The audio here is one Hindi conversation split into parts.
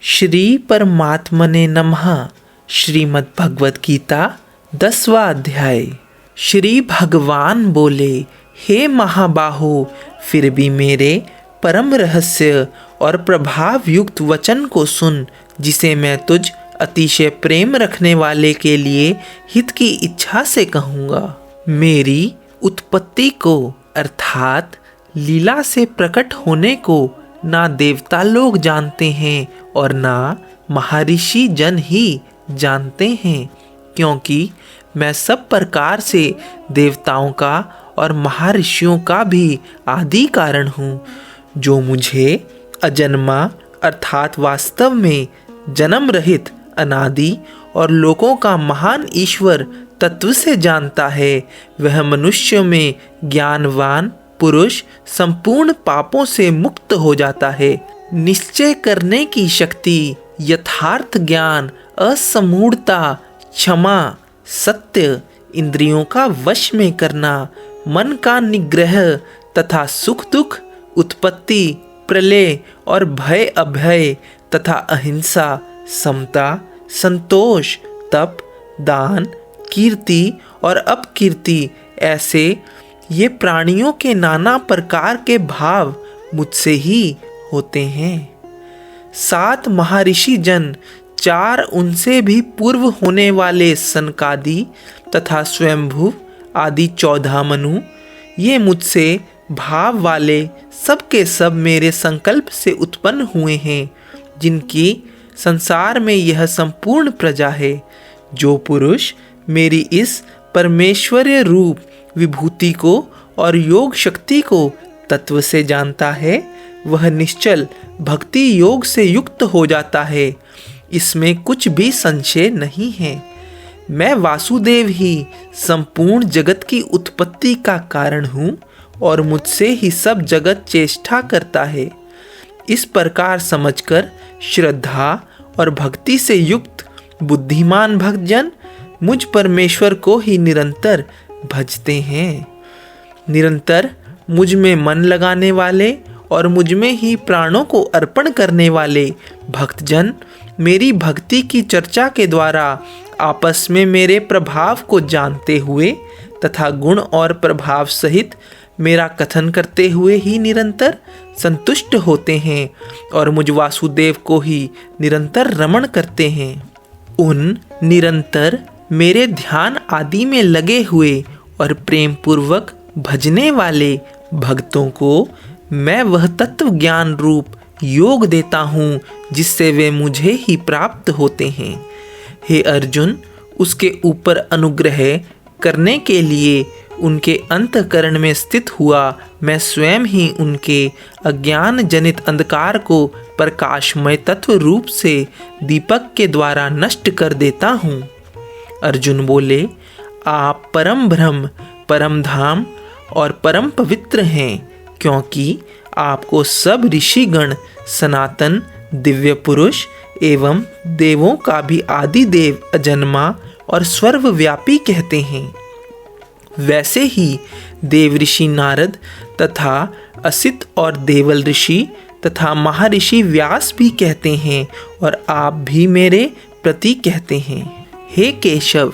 श्री परमात्मने नमः। श्रीमद् भगवत गीता 10वां अध्याय। श्री भगवान बोले, हे महाबाहो, फिर भी मेरे परम रहस्य और प्रभाव युक्त वचन को सुन, जिसे मैं तुझ अतिशय प्रेम रखने वाले के लिए हित की इच्छा से कहूँगा। मेरी उत्पत्ति को अर्थात लीला से प्रकट होने को ना देवता लोग जानते हैं और ना महर्षि जन ही जानते हैं, क्योंकि मैं सब प्रकार से देवताओं का और महर्षियों का भी आदि कारण हूँ, जो मुझे अजन्मा अर्थात वास्तव में जन्म रहित अनादि और लोकों का महान ईश्वर तत्व से जानता है। वह मनुष्य में ज्ञानवान पुरुष संपूर्ण पापों से मुक्त हो जाता है। निश्चय करने की शक्ति, यथार्थ ज्ञान, असमूढ़ता, क्षमा, सत्य, इंद्रियों का वश में करना, मन का निग्रह तथा सुख दुख, उत्पत्ति, प्रलय और भय अभय तथा अहिंसा, समता, संतोष, तप, दान, कीर्ति और अपकीर्ति, ऐसे ये प्राणियों के नाना प्रकार के भाव मुझसे ही होते हैं। 7 महर्षि जन, 4 उनसे भी पूर्व होने वाले सनकादि तथा स्वयंभू आदि 14 मनु, ये मुझसे भाव वाले सब के सब मेरे संकल्प से उत्पन्न हुए हैं, जिनकी संसार में यह संपूर्ण प्रजा है। जो पुरुष मेरी इस परमेश्वरीय रूप विभूति को और योग शक्ति को तत्व से जानता है, वह निश्चल भक्ति योग से युक्त हो जाता है। इसमें कुछ भी संशय नहीं है। मैं वासुदेव ही संपूर्ण जगत की उत्पत्ति का कारण हूँ और मुझसे ही सब जगत चेष्टा करता है। इस प्रकार समझकर श्रद्धा और भक्ति से युक्त बुद्धिमान भक्तजन मुझ परमेश्वर को ही निरंतर भजते हैं। निरंतर मुझ में मन लगाने वाले और मुझ में ही प्राणों को अर्पण करने वाले भक्तजन मेरी भक्ति की चर्चा के द्वारा आपस में मेरे प्रभाव को जानते हुए तथा गुण और प्रभाव सहित मेरा कथन करते हुए ही निरंतर संतुष्ट होते हैं और मुझ वासुदेव को ही निरंतर रमण करते हैं। उन निरंतर मेरे ध्यान आदि में लगे हुए और प्रेम पूर्वक भजने वाले भक्तों को मैं वह तत्व ज्ञान रूप योग देता हूँ, जिससे वे मुझे ही प्राप्त होते हैं। हे अर्जुन, उसके ऊपर अनुग्रह करने के लिए उनके अंतःकरण में स्थित हुआ मैं स्वयं ही उनके अज्ञान जनित अंधकार को प्रकाशमय तत्व रूप से दीपक के द्वारा नष्ट कर देता हूँ। अर्जुन बोले, आप परम ब्रह्म, परम धाम और परम पवित्र हैं, क्योंकि आपको सब ऋषिगण सनातन दिव्य पुरुष एवं देवों का भी आदि देव अजन्मा और सर्वव्यापी कहते हैं। वैसे ही देव ऋषि नारद तथा असित और देवल ऋषि तथा महर्षि व्यास भी कहते हैं और आप भी मेरे प्रति कहते हैं। हे केशव,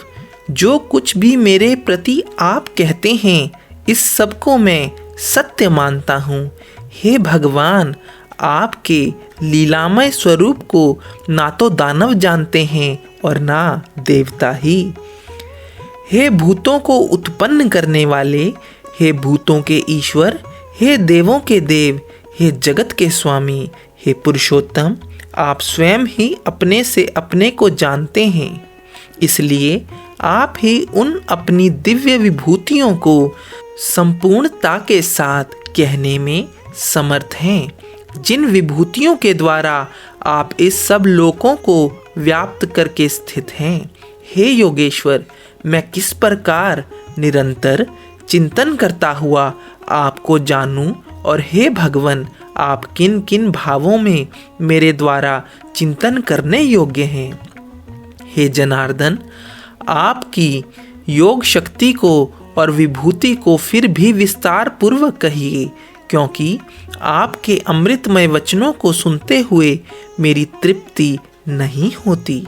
जो कुछ भी मेरे प्रति आप कहते हैं, इस सब को मैं सत्य मानता हूँ। हे भगवान, आपके लीलामय स्वरूप को ना तो दानव जानते हैं और ना देवता ही। हे भूतों को उत्पन्न करने वाले, हे भूतों के ईश्वर, हे देवों के देव, हे जगत के स्वामी, हे पुरुषोत्तम, आप स्वयं ही अपने से अपने को जानते हैं। इसलिए आप ही उन अपनी दिव्य विभूतियों को संपूर्णता के साथ कहने में समर्थ हैं, जिन विभूतियों के द्वारा आप इस सब लोकों को व्याप्त करके स्थित हैं। हे योगेश्वर, मैं किस प्रकार निरंतर चिंतन करता हुआ आपको जानूं, और हे भगवान, आप किन किन भावों में मेरे द्वारा चिंतन करने योग्य हैं। हे जनार्दन, आपकी योग शक्ति को और विभूति को फिर भी विस्तार पूर्वक कहिए, क्योंकि आपके अमृतमय वचनों को सुनते हुए मेरी तृप्ति नहीं होती,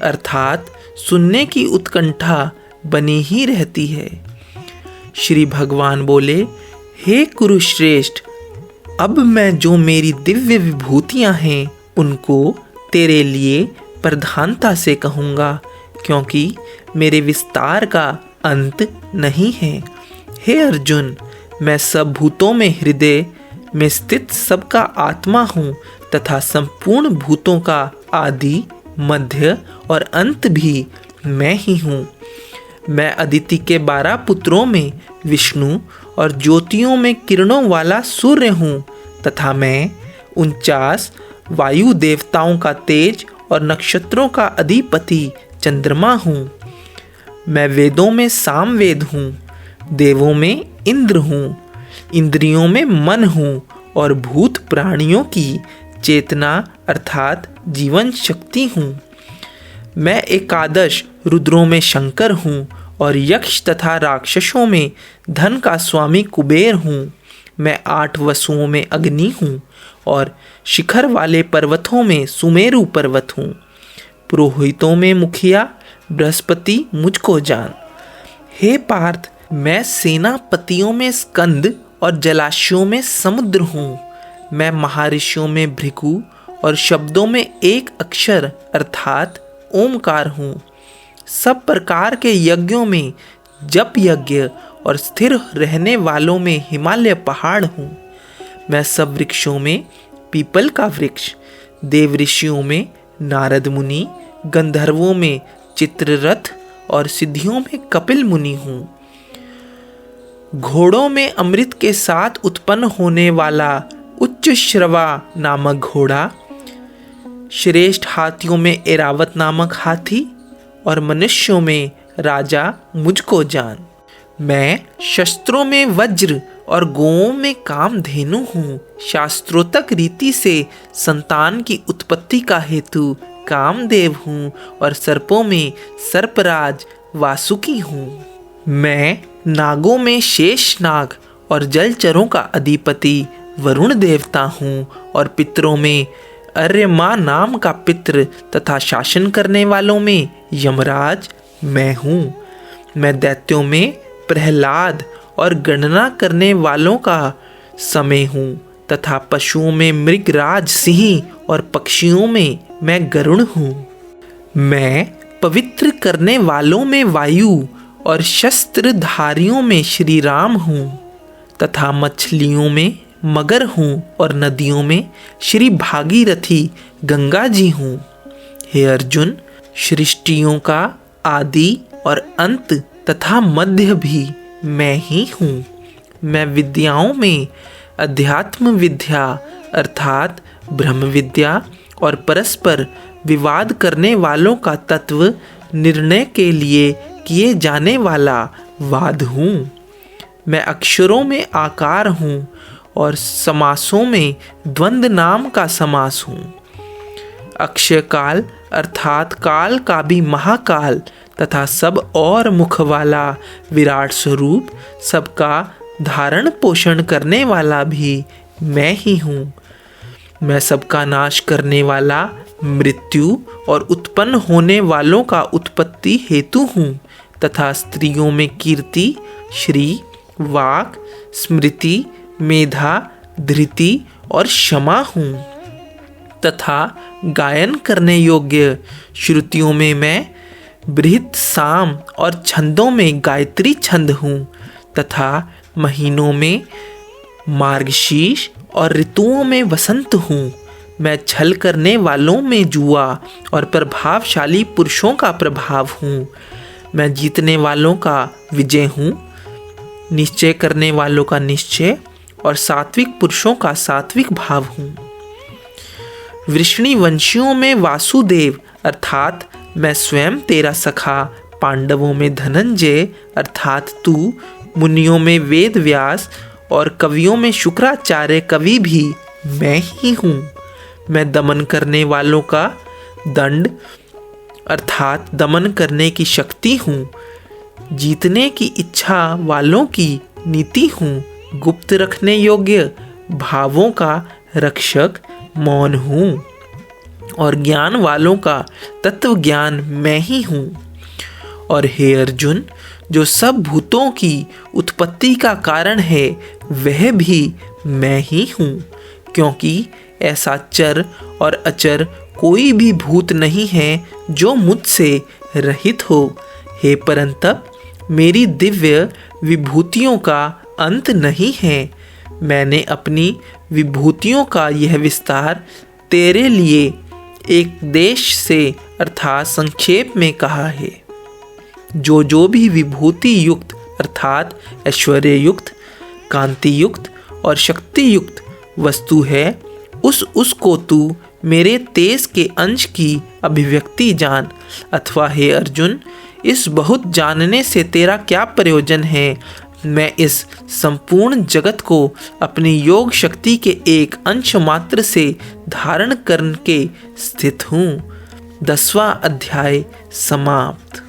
अर्थात सुनने की उत्कंठा बनी ही रहती है। श्री भगवान बोले, हे कुरुश्रेष्ठ, अब मैं जो मेरी दिव्य विभूतियां हैं उनको तेरे लिए प्रधानता से कहूँगा, क्योंकि मेरे विस्तार का अंत नहीं है। हे अर्जुन, मैं सब भूतों में हृदय में स्थित सबका आत्मा हूँ तथा संपूर्ण भूतों का आदि, मध्य और अंत भी मैं ही हूँ। मैं अदिति के 12 पुत्रों में विष्णु और ज्योतियों में किरणों वाला सूर्य हूँ तथा मैं 49 वायु देवताओं का तेज और नक्षत्रों का अधिपति चंद्रमा हूँ। मैं वेदों में सामवेद हूँ, देवों में इंद्र हूँ, इंद्रियों में मन हूँ और भूत प्राणियों की चेतना अर्थात जीवन शक्ति हूँ। मैं एकादश रुद्रों में शंकर हूँ और यक्ष तथा राक्षसों में धन का स्वामी कुबेर हूँ। मैं 8 वसुओं में अग्नि हूँ और शिखर वाले पर्वतों में सुमेरु पर्वत हूँ। पुरोहितों में मुखिया बृहस्पति मुझको जान। हे पार्थ, मैं सेनापतियों में स्कंद और जलाशयों में समुद्र हूँ। मैं महर्षियों में भृगु और शब्दों में एक अक्षर अर्थात ओमकार हूँ। सब प्रकार के यज्ञों में जप यज्ञ और स्थिर रहने वालों में हिमालय पहाड़ हूँ। मैं सब वृक्षों में पीपल का वृक्ष, देव ऋषियों में नारद मुनि, गंधर्वों में चित्ररथ और सिद्धियों में कपिल मुनि हूँ। घोड़ों में अमृत के साथ उत्पन्न होने वाला उच्च श्रवा नामक घोड़ा, श्रेष्ठ हाथियों में एरावत नामक हाथी और मनुष्यों में राजा मुझको जान। मैं शस्त्रों में वज्र और गौओं में कामधेनु हूँ। शास्त्रोक्त रीति से संतान की उत्पत्ति का हेतु कामदेव हूँ और सर्पों में सर्पराज वासुकी हूँ। मैं नागों में शेषनाग और जलचरों का अधिपति वरुण देवता हूँ और पितरों में अर्यमा नाम का पितृ तथा शासन करने वालों में यमराज मैं हूँ। मैं दैत्यों में प्रहलाद और गणना करने वालों का समय हूँ तथा पशुओं में मृगराज सिंह और पक्षियों में मैं गरुड़ हूँ। मैं पवित्र करने वालों में वायु और शस्त्रधारियों में श्री राम हूँ तथा मछलियों में मगर हूँ और नदियों में श्री भागीरथी गंगा जी हूँ। हे अर्जुन, सृष्टियों का आदि और अंत तथा मध्य भी मैं ही हूँ। मैं विद्याओं में अध्यात्म विद्या अर्थात ब्रह्म विद्या और परस्पर विवाद करने वालों का तत्व निर्णय के लिए किए जाने वाला वाद हूँ। मैं अक्षरों में आकार हूँ और समासों में द्वंद्व नाम का समास हूँ। अक्षय काल अर्थात काल का भी महाकाल तथा सब और मुख वाला विराट स्वरूप, सबका धारण पोषण करने वाला भी मैं ही हूँ। मैं सबका नाश करने वाला, मृत्यु और उत्पन्न होने वालों का उत्पत्ति हेतु हूँ तथा स्त्रियों में कीर्ति, श्री, वाक, स्मृति, मेधा, धृति और क्षमा हूँ तथा गायन करने योग्य श्रुतियों में मैं बृहत साम और छंदों में गायत्री छंद हूँ तथा महीनों में मार्गशीर्ष और ऋतुओं में वसंत हूँ। मैं छल करने वालों में जुआ और प्रभावशाली पुरुषों का प्रभाव हूँ। मैं जीतने वालों का विजय हूँ, निश्चय करने वालों का निश्चय और सात्विक पुरुषों का सात्विक भाव हूँ। वृष्णि वंशियों में वासुदेव अर्थात मैं स्वयं तेरा सखा, पांडवों में धनंजय अर्थात तू, मुनियों में वेद व्यास और कवियों में शुक्राचार्य कवि भी मैं ही हूँ। मैं दमन करने वालों का दंड अर्थात दमन करने की शक्ति हूँ, जीतने की इच्छा वालों की नीति हूँ, गुप्त रखने योग्य भावों का रक्षक मौन हूँ और ज्ञान वालों का तत्व ज्ञान मैं ही हूँ। और हे अर्जुन, जो सब भूतों की उत्पत्ति का कारण है वह भी मैं ही हूँ, क्योंकि ऐसा चर और अचर कोई भी भूत नहीं है जो मुझसे रहित हो। हे परंतप, मेरी दिव्य विभूतियों का अंत नहीं है। मैंने अपनी विभूतियों का यह विस्तार तेरे लिए एक देश से अर्थात संक्षेप में कहा है। जो भी विभूति युक्त अर्थात ऐश्वर्य युक्त, कांति युक्त और शक्ति युक्त वस्तु है, उसको तू मेरे तेज के अंश की अभिव्यक्ति जान। अथवा हे अर्जुन, इस बहुत जानने से तेरा क्या प्रयोजन है? मैं इस संपूर्ण जगत को अपनी योग शक्ति के एक अंश मात्र से धारण करके स्थित हूँ। 10वां अध्याय समाप्त।